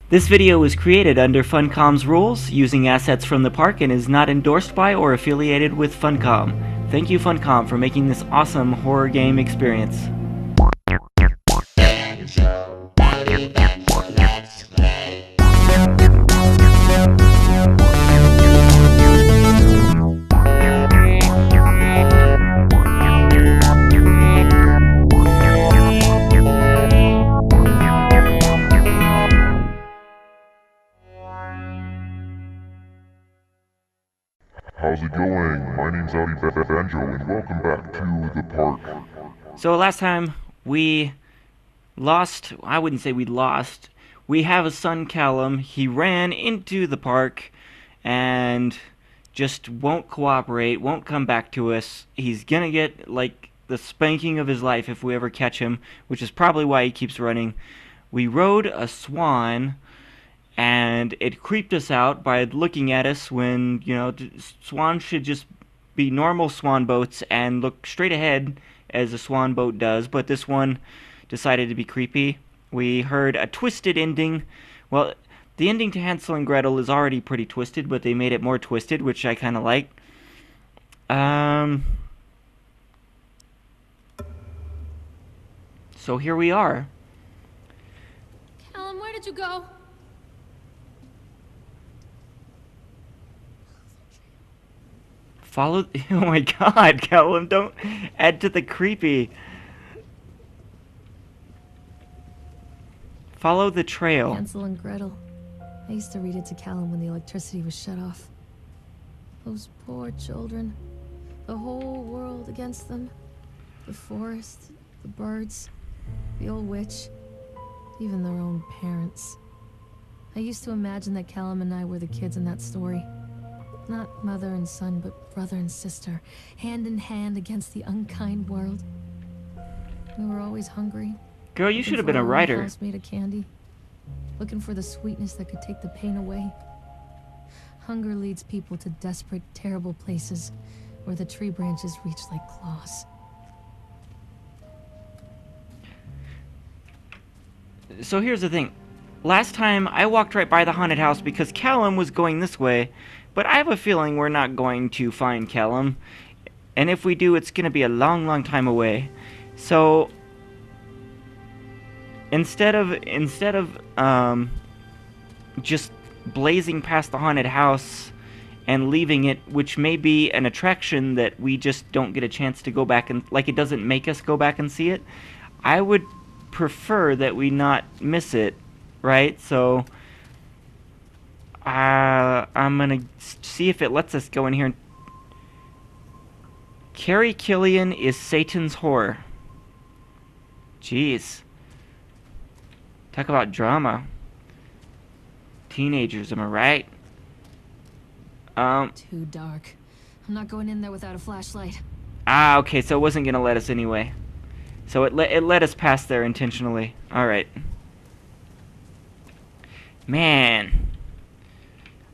This video was created under Funcom's rules, using assets from the park, and is not endorsed by or affiliated with Funcom. Thank you, Funcom, for making this awesome horror game experience. How's it going? My name's Outy Banjo, and welcome back to the park. So last time we lost, I wouldn't say we lost, we have a son, Callum. He ran into the park and just won't cooperate, won't come back to us. He's gonna get, like, the spanking of his life if we ever catch him, which is probably why he keeps running. We rode a swan, and it creeped us out by looking at us when, you know, swans should just be normal swan boats and look straight ahead as a swan boat does, but this one decided to be creepy. We heard a twisted ending. Well, the ending to Hansel and Gretel is already pretty twisted, but they made it more twisted, which I kind of like. So here we are. Callum, where did you go? Follow. Oh my god, Callum, don't add to the creepy. Follow the trail. Hansel and Gretel. I used to read it to Callum when the electricity was shut off. Those poor children. The whole world against them. The forest, the birds, the old witch, even their own parents. I used to imagine that Callum and I were the kids in that story. Not mother and son, but brother and sister, hand in hand against the unkind world. We were always hungry. Girl, you should have been a writer. House made of candy, looking for the sweetness that could take the pain away. Hunger leads people to desperate, terrible places where the tree branches reach like claws. So here's the thing. Last time I walked right by the haunted house because Callum was going this way, but I have a feeling we're not going to find Callum, and if we do, it's going to be a long, long time away. So instead of just blazing past the haunted house and leaving it, which may be an attraction that we just don't get a chance to go back and, like, it doesn't make us go back and see it, I would prefer that we not miss it, right? So I'm gonna see if it lets us go in here. Carrie Killian is Satan's whore. Jeez. Talk about drama. Teenagers, am I right? Too dark. I'm not going in there without a flashlight. Ah, okay, so it wasn't gonna let us anyway. So it let us pass there intentionally. Alright. Man.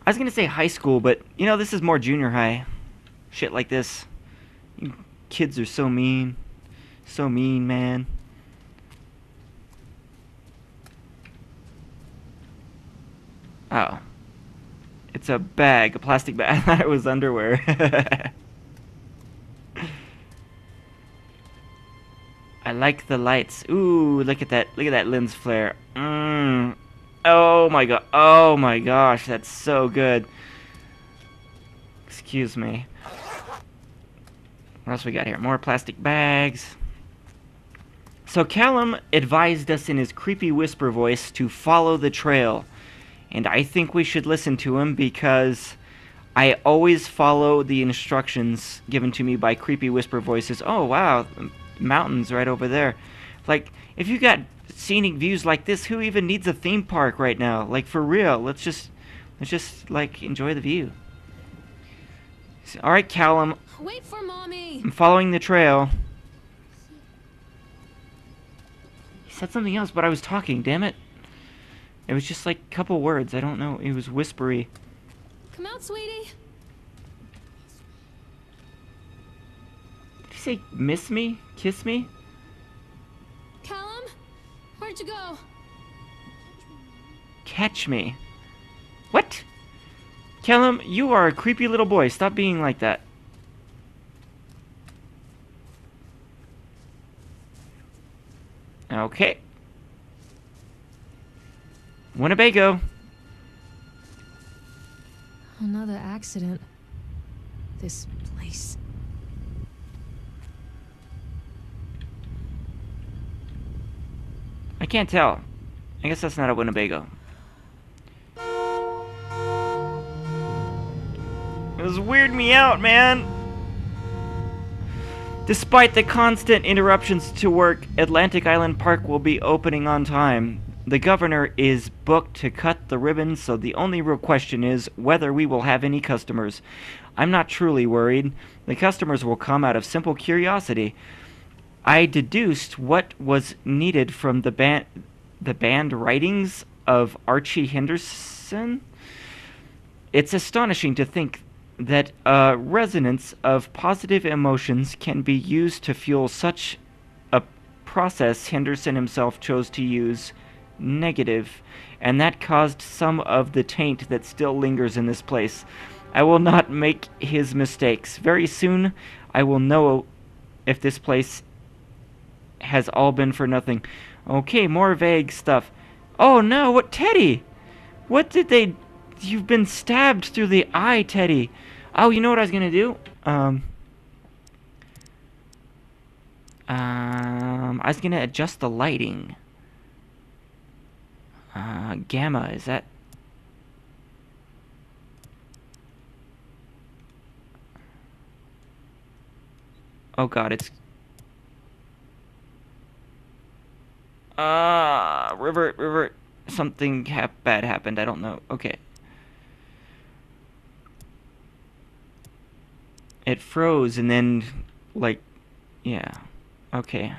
I was gonna say high school, but, you know, this is more junior high. Shit like this. You kids are so mean. So mean, man. Oh. It's a bag, a plastic bag. I thought it was underwear. I like the lights. Ooh, look at that. Look at that lens flare. Oh my god. Oh my gosh, that's so good. Excuse me. What else we got here? More plastic bags. So Callum advised us in his creepy whisper voice to follow the trail. And I think we should listen to him because I always follow the instructions given to me by creepy whisper voices. Oh wow, mountains right over there. Like, if you got scenic views like this, who even needs a theme park right now? Like, for real, let's just like enjoy the view. So, all right, Callum. Wait for mommy. I'm following the trail. He said something else, but I was talking. Damn it! It was just like a couple words. I don't know. It was whispery. Come out, sweetie. Did he say miss me? Kiss me? Callum, where'd you go? catch me. What? Callum, you are a creepy little boy. Stop being like that. Okay. Winnebago. Another accident. This place. I can't tell. I guess that's not a Winnebago. This weirded me out, man. Despite the constant interruptions to work, Atlantic Island Park will be opening on time. The governor is booked to cut the ribbon, so the only real question is whether we will have any customers. I'm not truly worried. The customers will come out of simple curiosity. I deduced what was needed from the band writings of Archie Henderson. It's astonishing to think that a resonance of positive emotions can be used to fuel such a process. Henderson himself chose to use negative, and that caused some of the taint that still lingers in this place. I will not make his mistakes. Very soon I will know if this place has all been for nothing. Okay, more vague stuff. Oh no, what, Teddy? What did they... You've been stabbed through the eye, Teddy. Oh, you know what I was gonna do? I was gonna adjust the lighting. Gamma, is that... Oh god, it's... River, something bad happened, I don't know. Okay. It froze and then, like, yeah. Okay.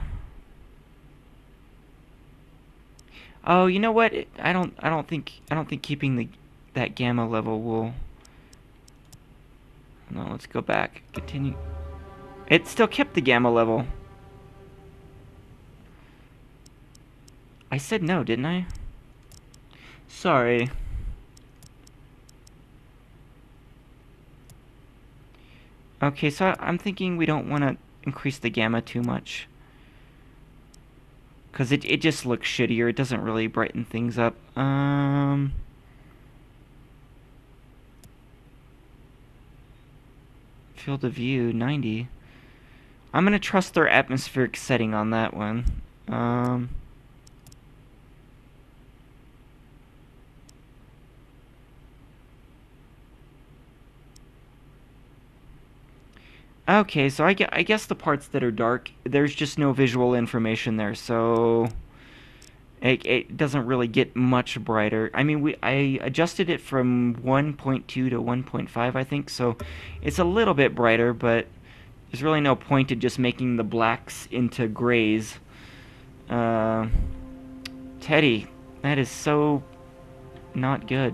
Oh, you know what? I don't think keeping that gamma level will... No, let's go back. Continue. It still kept the gamma level. I said no, didn't I? Sorry. Okay, so I'm thinking we don't want to increase the gamma too much. Because it just looks shittier. It doesn't really brighten things up. Field of view, 90. I'm going to trust their atmospheric setting on that one. Okay, so I guess the parts that are dark, there's just no visual information there, so it doesn't really get much brighter. I mean, I adjusted it from 1.2 to 1.5, I think, so it's a little bit brighter, but there's really no point in just making the blacks into grays. Teddy, that is so not good.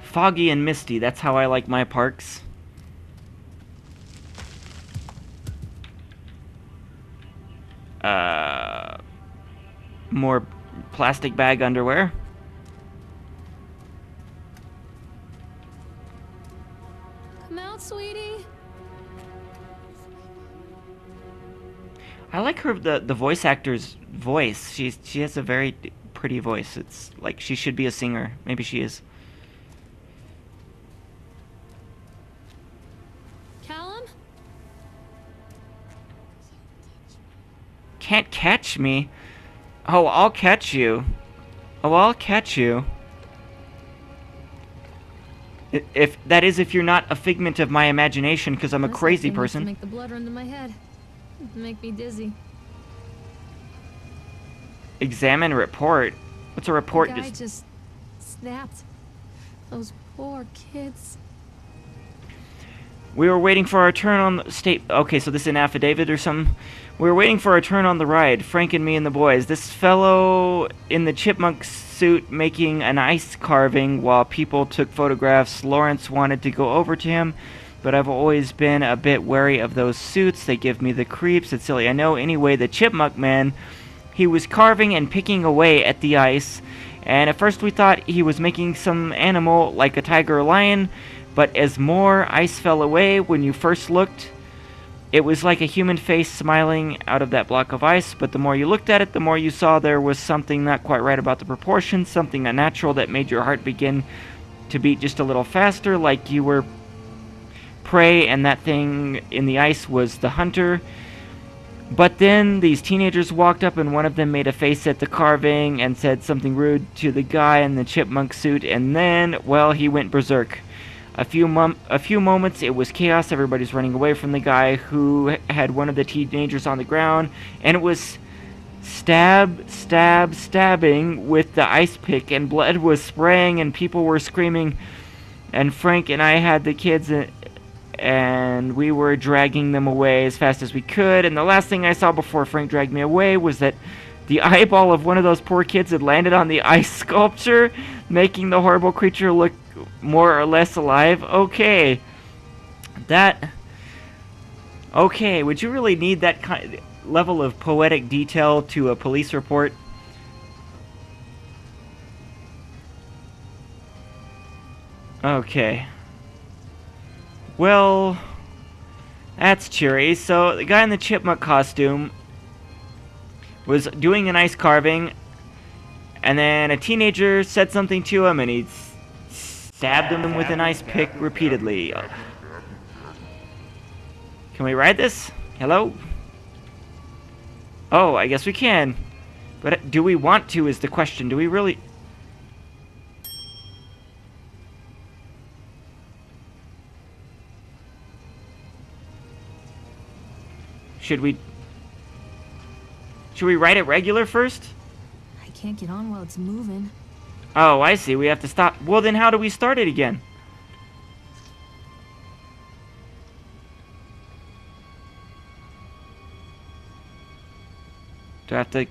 Foggy and misty, that's how I like my parks. More plastic bag underwear. Come out, sweetie. I like her, the voice actor's voice. She has a very pretty voice. It's like she should be a singer. Maybe she is. Can't catch me. Oh, I'll catch you. Oh, I'll catch you. If that is, if you're not a figment of my imagination, because I'm a crazy person. Make the blood run to my head. Make me dizzy. Examine report. What's a report? The guy just snapped. Those poor kids. We were waiting for our turn on the state. Okay, so this is an affidavit or something. We were waiting for our turn on the ride, Frank and me and the boys. This fellow in the chipmunk suit making an ice carving while people took photographs. Lawrence wanted to go over to him, but I've always been a bit wary of those suits. They give me the creeps. It's silly, I know. Anyway, the Chipmunk Man, he was carving and picking away at the ice, and at first we thought he was making some animal like a tiger or lion, but as more ice fell away, when you first looked, it was like a human face smiling out of that block of ice. But the more you looked at it, the more you saw there was something not quite right about the proportions, something unnatural that made your heart begin to beat just a little faster, like you were prey and that thing in the ice was the hunter. But then these teenagers walked up, and one of them made a face at the carving and said something rude to the guy in the chipmunk suit, and then, well, he went berserk. A few moments, it was chaos. Everybody's running away from the guy who had one of the teenagers on the ground, and it was stabbing with the ice pick, and blood was spraying, and people were screaming, and Frank and I had the kids, and we were dragging them away as fast as we could, and the last thing I saw before Frank dragged me away was that the eyeball of one of those poor kids had landed on the ice sculpture, making the horrible creature look more or less alive. Okay. Okay, would you really need that level of poetic detail to a police report? Okay. Well, that's cheery. So, the guy in the chipmunk costume was doing an ice carving, and then a teenager said something to him, and he stabbed him with an ice pick repeatedly. Can we ride this? Hello? Oh, I guess we can. But do we want to is the question. Do we really... Should we ride it regular first? I can't get on while it's moving. Oh, I see. We have to stop. Well, then how do we start it again? Do I have to...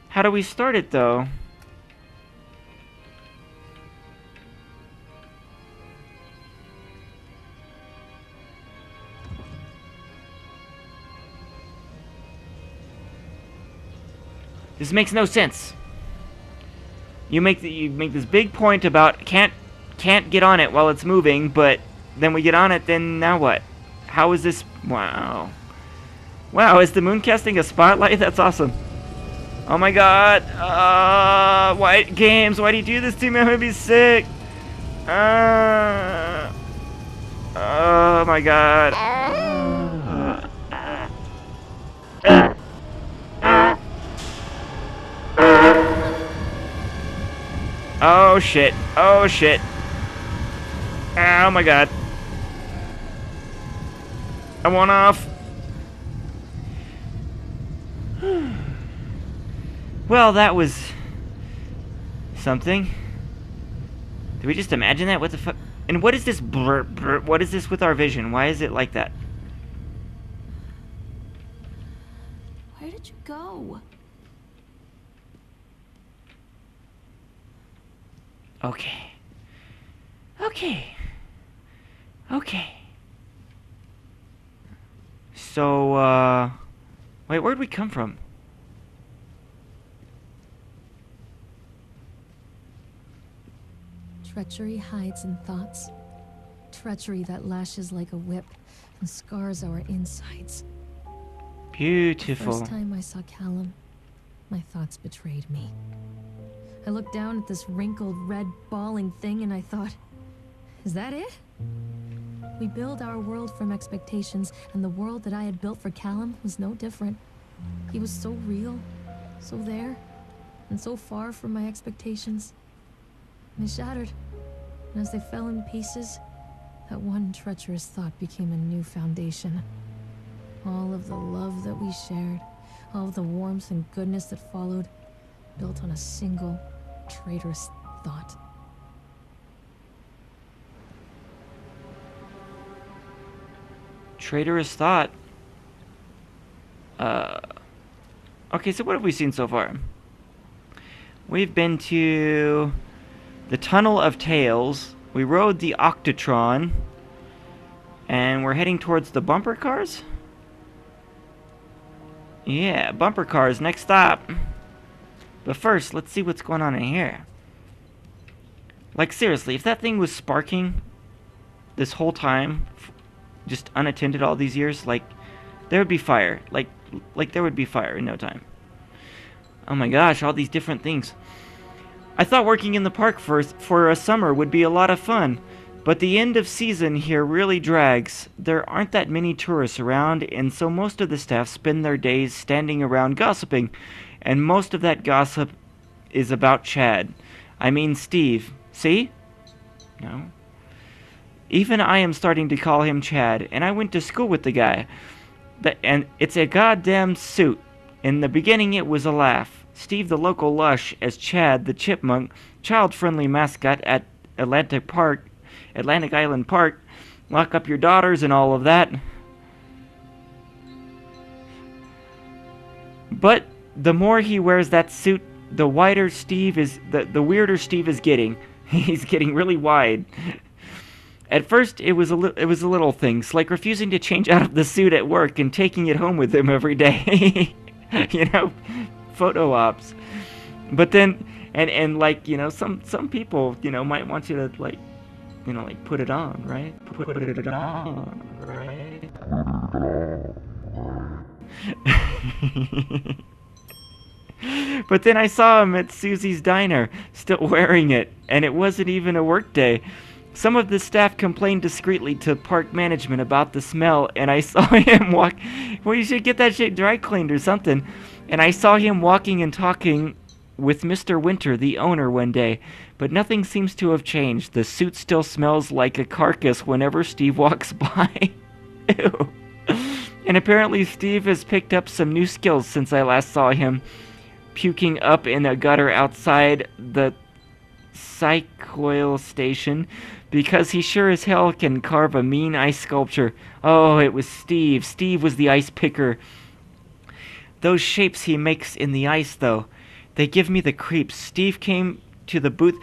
How do we start it, though? This makes no sense. You make this big point about can't get on it while it's moving, but then we get on it, then now what? How is this? Wow. Wow, is the moon casting a spotlight? That's awesome. Oh my god. Why games? Why do you do this to me? I'm gonna be sick. Oh my god. Oh shit. Oh shit. Oh my god. I want off. Well, that was something. Did we just imagine that? What the fuck? And what is this blur, blur? What is this with our vision? Why is it like that? Where did you go? Okay. Okay. Okay. So, wait, where'd we come from? Treachery hides in thoughts. Treachery that lashes like a whip and scars our insides. Beautiful. The first time I saw Callum, my thoughts betrayed me. I looked down at this wrinkled, red, bawling thing and I thought, is that it? We build our world from expectations, and the world that I had built for Callum was no different. He was so real, so there, and so far from my expectations. And they shattered, and as they fell in pieces, that one treacherous thought became a new foundation. All of the love that we shared, all of the warmth and goodness that followed, built on a single, traitorous thought. Traitorous thought. Okay, so what have we seen so far? We've been to the Tunnel of Tales. We rode the Octotron. And we're heading towards the bumper cars? Yeah, bumper cars, next stop. But first, let's see what's going on in here. Like, seriously, if that thing was sparking this whole time, just unattended all these years, like, there would be fire. Like there would be fire in no time. Oh my gosh, all these different things. I thought working in the park for a summer would be a lot of fun, but the end of season here really drags. There aren't that many tourists around, and so most of the staff spend their days standing around gossiping, and most of that gossip is about Chad. I mean Steve. See? No. Even I am starting to call him Chad, and I went to school with the guy. And it's a goddamn suit. In the beginning it was a laugh. Steve the local lush as Chad the chipmunk, child-friendly mascot at Atlantic Island Park, lock up your daughters and all of that. But the more he wears that suit, the wider Steve is, the weirder Steve is getting. He's getting really wide. At first, it was a little things, like refusing to change out of the suit at work and taking it home with him every day. You know, photo ops. But then, and like, you know, some people, you know, might want you to, like, you know, like, put it on, right? Put it on, right? But then I saw him at Susie's Diner, still wearing it, and it wasn't even a work day. Some of the staff complained discreetly to park management about the smell, and I saw him walk. Well, you should get that shit dry cleaned or something. And I saw him walking and talking with Mr. Winter, the owner, one day. But nothing seems to have changed. The suit still smells like a carcass whenever Steve walks by. Ew. And apparently Steve has picked up some new skills since I last saw him puking up in a gutter outside the Psychoil station, because he sure as hell can carve a mean ice sculpture. Oh, it was Steve. Steve was the ice picker. Those shapes he makes in the ice, though, they give me the creeps. Steve came to the booth.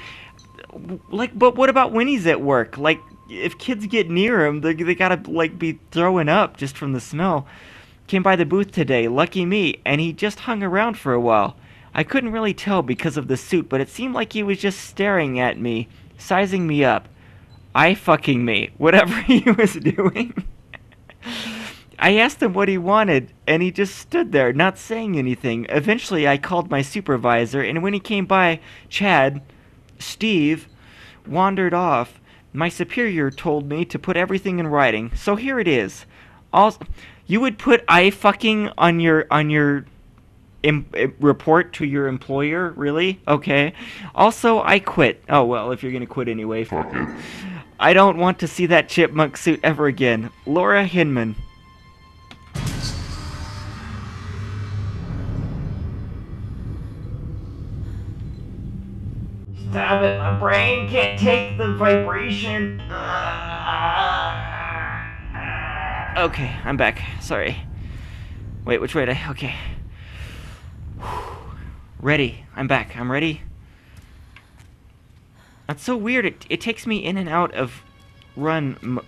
Like, but what about when he's at work? Like, if kids get near him, they gotta, like, be throwing up just from the smell. Came by the booth today, lucky me, and he just hung around for a while. I couldn't really tell because of the suit, but it seemed like he was just staring at me, sizing me up. Eye-fucking me, whatever he was doing. I asked him what he wanted, and he just stood there, not saying anything. Eventually, I called my supervisor, and when he came by, Steve, wandered off. My superior told me to put everything in writing, so here it is. You would put eye-fucking on your report to your employer, really? Okay. Also, I quit. Oh, well, if you're gonna quit anyway, fuck it. I don't want to see that chipmunk suit ever again. Laura Hinman. Stop it, my brain can't take the vibration. Okay, I'm back. Sorry. Wait, which way okay. Ready. I'm back. I'm ready. That's so weird. It takes me in and out of run.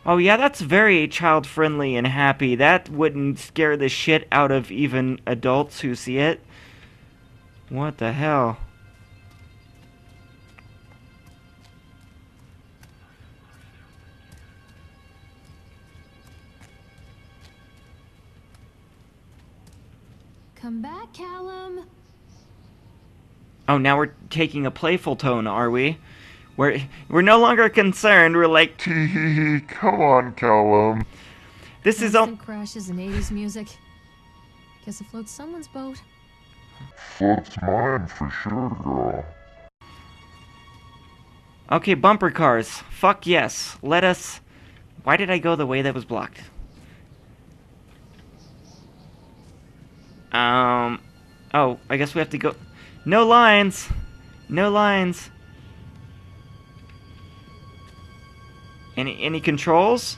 Oh yeah, that's very child-friendly and happy. That wouldn't scare the shit out of even adults who see it. What the hell? Come back, Callum. Oh, now we're taking a playful tone, are we? We're no longer concerned. We're like, Tee, come on, Callum. This is all. Constant crashes and 80s music. Guess it floats someone's boat. Floats mine for sure, girl. Okay, bumper cars. Fuck yes. Let us. Why did I go the way that was blocked? Oh, I guess we have to go. No lines. No lines. Any controls?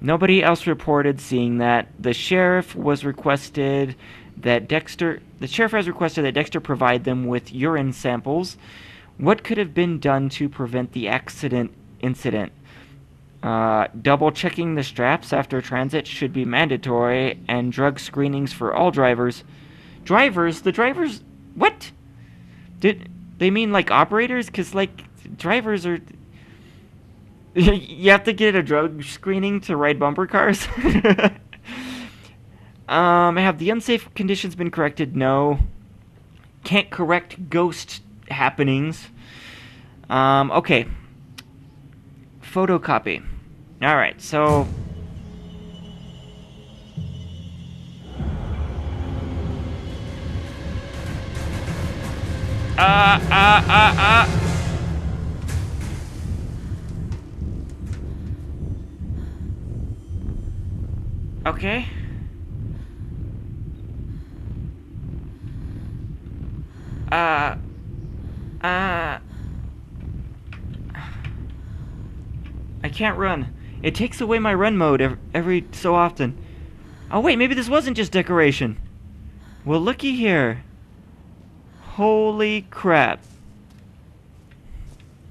Nobody else reported seeing that. The sheriff has requested that Dexter provide them with urine samples. What could have been done to prevent the incident? Double checking the straps after transit should be mandatory, and drug screenings for all drivers. Drivers? The drivers? What? Did they mean like operators? Because, like, drivers are. You have to get a drug screening to ride bumper cars? Have the unsafe conditions been corrected? No. Can't correct ghost happenings. Okay. Photocopy. Alright, so. Okay. I can't run. It takes away my run mode every so often. Oh wait, maybe this wasn't just decoration. Well, looky here. Holy crap.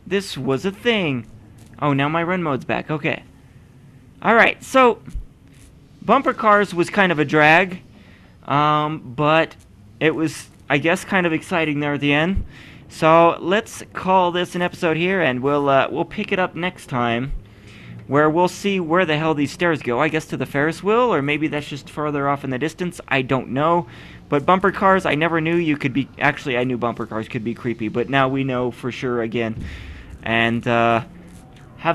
This was a thing. Oh, now my run mode's back. Okay. Alright, so bumper cars was kind of a drag. But it was, I guess, kind of exciting there at the end. So let's call this an episode here, and we'll pick it up next time, where we'll see where the hell these stairs go. I guess to the Ferris wheel, or maybe that's just farther off in the distance. I don't know. But bumper cars, I never knew you could be. Actually, I knew bumper cars could be creepy, but now we know for sure again. And have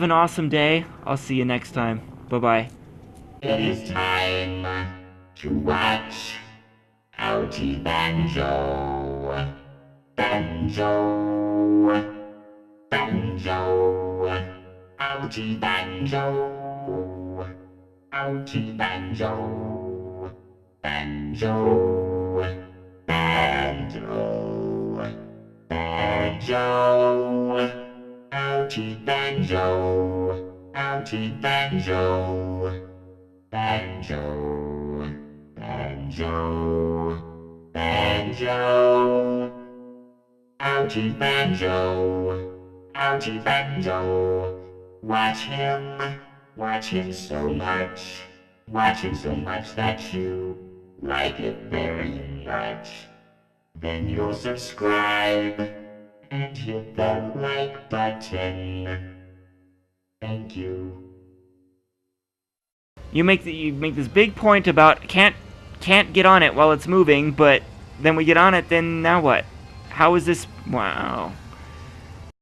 an awesome day. I'll see you next time. Bye-bye. It is time to watch Outy Banjo. Banjo. Banjo. Outy Banjo. Outy Banjo. Banjo. Banjo. Banjo. Outy Banjo. Outy Banjo. Banjo. Banjo. Banjo. Outy Banjo. Outy Banjo. Watch him so much. Watch him so much that you like it very much. Then you'll subscribe and hit the like button. Thank you. You make this big point about can't get on it while it's moving, but then we get on it, then now what? How is this? Wow.